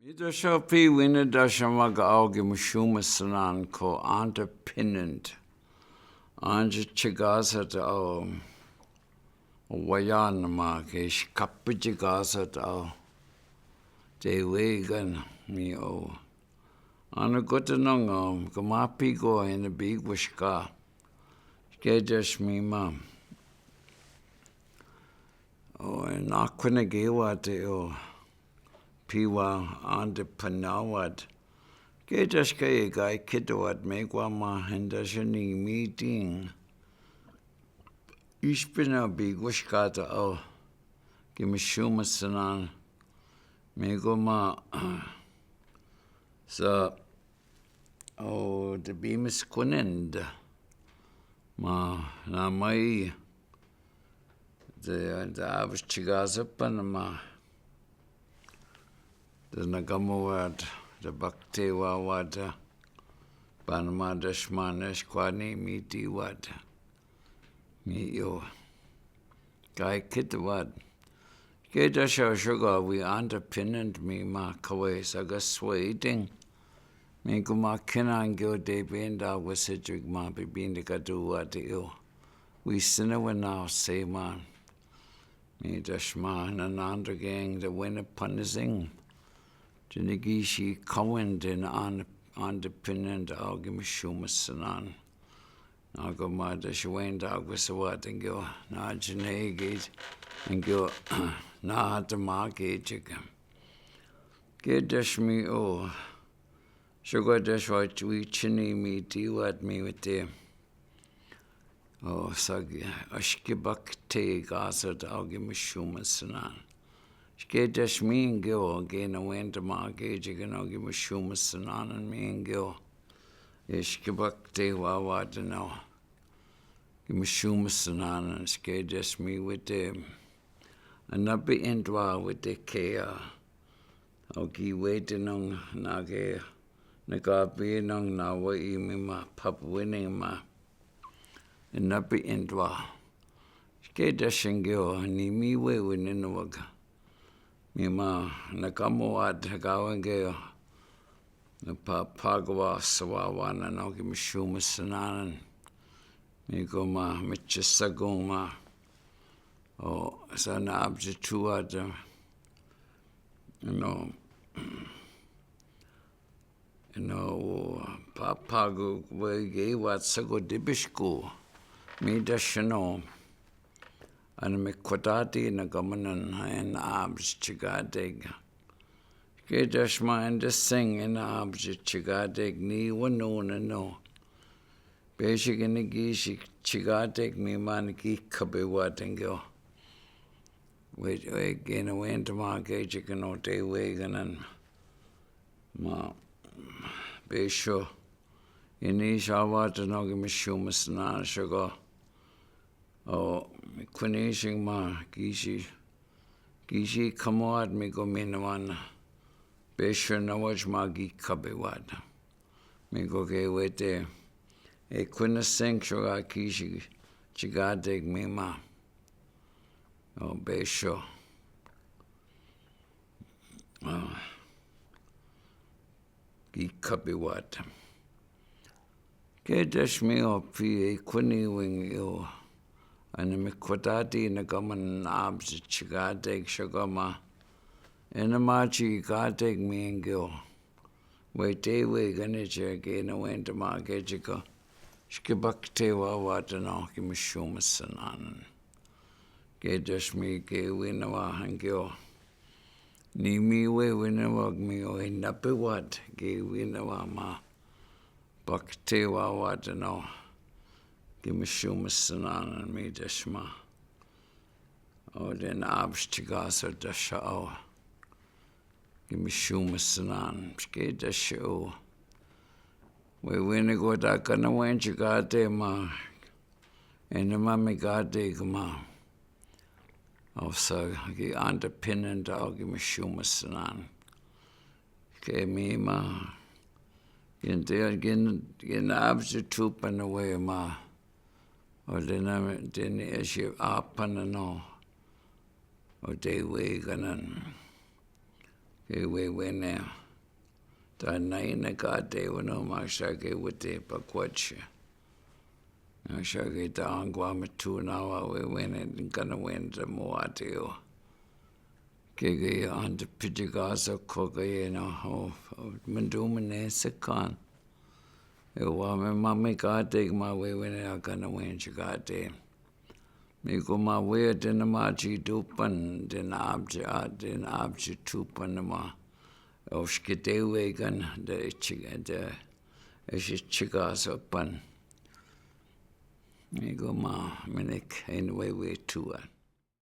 Midashopi Winadashamag Gimishoomisinaan ko Aandapinind. Anja Chigazat o Wayanama Gish Kapijigazat o dewe'igan mi o. Ana Gutanong Gamapi go in a big wishka. Gedesh mi ma. O Nakwinagiwat o. Piwa Aandapinawad. Gedesh kay guy kidwad megwa ma hendashani meeting. Ishpina big wishkata o. Gimishoomisinaan. Mego ma sa o dewe'igan ma na mai the avs chigazapan ma the nagamawad the baktewa wad panama dashmanesh kwani miti wad mi yo guy kitwad Gedasha sugar we Aandapinind me ma kawai sagas waiting. Me kuma kinan go de benda wasidrig ma bibinda kadu watio. We sinna now say man. Me dashma nananda gang the winner punizing. Jinigishi kawend in Aandapinind Gimishoomisinaan. Nagoma dashwenda wasawat na jinegate and go na the market chicken. Get dash me oh. Sugar dash what we chinny me what me with the oh sag ashkibak te gasat Gimishoomisinaan. Get dash me and go again. I went to market chicken Gimishoomisinaan and me and go. Ishkibak te what no. Gimishoomisinaan and skate dash me with them. And not be indwa with the care. Oki waiting on nage nagabi nong na wa imi ma pap winning ma. And not be indwa. Skate dashingyo ni mi we winin wag. Mi ma nakamo at hagawangyo. Na pagawa sawawan and Gimishoomisinaan. Mi go ma mitchisagong ma. Oh, san abjituad, papagu wege wat sago dibishku, me dashano, and me quadati na gamanan and abs chigadeg. Gedashma and the sing in abs chigadeg ni wanona no. Basic in the gishi chigadeg me man gi kabe wat and go. Wait, again, I went to my gauge, you can dewe'igan and ma besho. In each hour to Gimishoomisinaan sugar. Oh, quinishing ma gishi come out me go minawan. Besho na watch ma gi kabewad. Me go ge wait there. A quinasing sugar kishi chigadeg me ma. Oh, besho. Gi kabiwat. Gedash me o pi kwini wing yo. And me kwatati na gaman abs chigadeg shagama. And a machi gadeg me and go. Wait, dewe'igan again. I went to my gajika. Shkibakte wa watano Gimishoomisinaan. Gedash me ge winawa hangyo. Ni mi we winawag mi o napiwat ge winawa ma. Bakte wa watano. Gimishoomisinaan and me dashma. O den abs chigasa dasha o. Gimishoomisinaan. Gedash o. We winago da kana wen chigate ma. And the mami gade ma. Also, Aandapinind Gimishoomisinaan. Okay, me ma. Gin abjitupan away ma. Or then issue up and no. Or dewe'igan and ke we wene ta nai na ka te wano ma sha ke wate pa kwache na sha ke ta angwa me tu na wa we wene kana wen ta mo ateo ke Aandapinind ko ke na ho mendumene sekan e wa me mame ka te ma we wene kana wen ka te me ko ma we te na ma chi tupan te na abje tupan ma o ske dewe'igan de chiga so pan me ko ma menek anyway we tua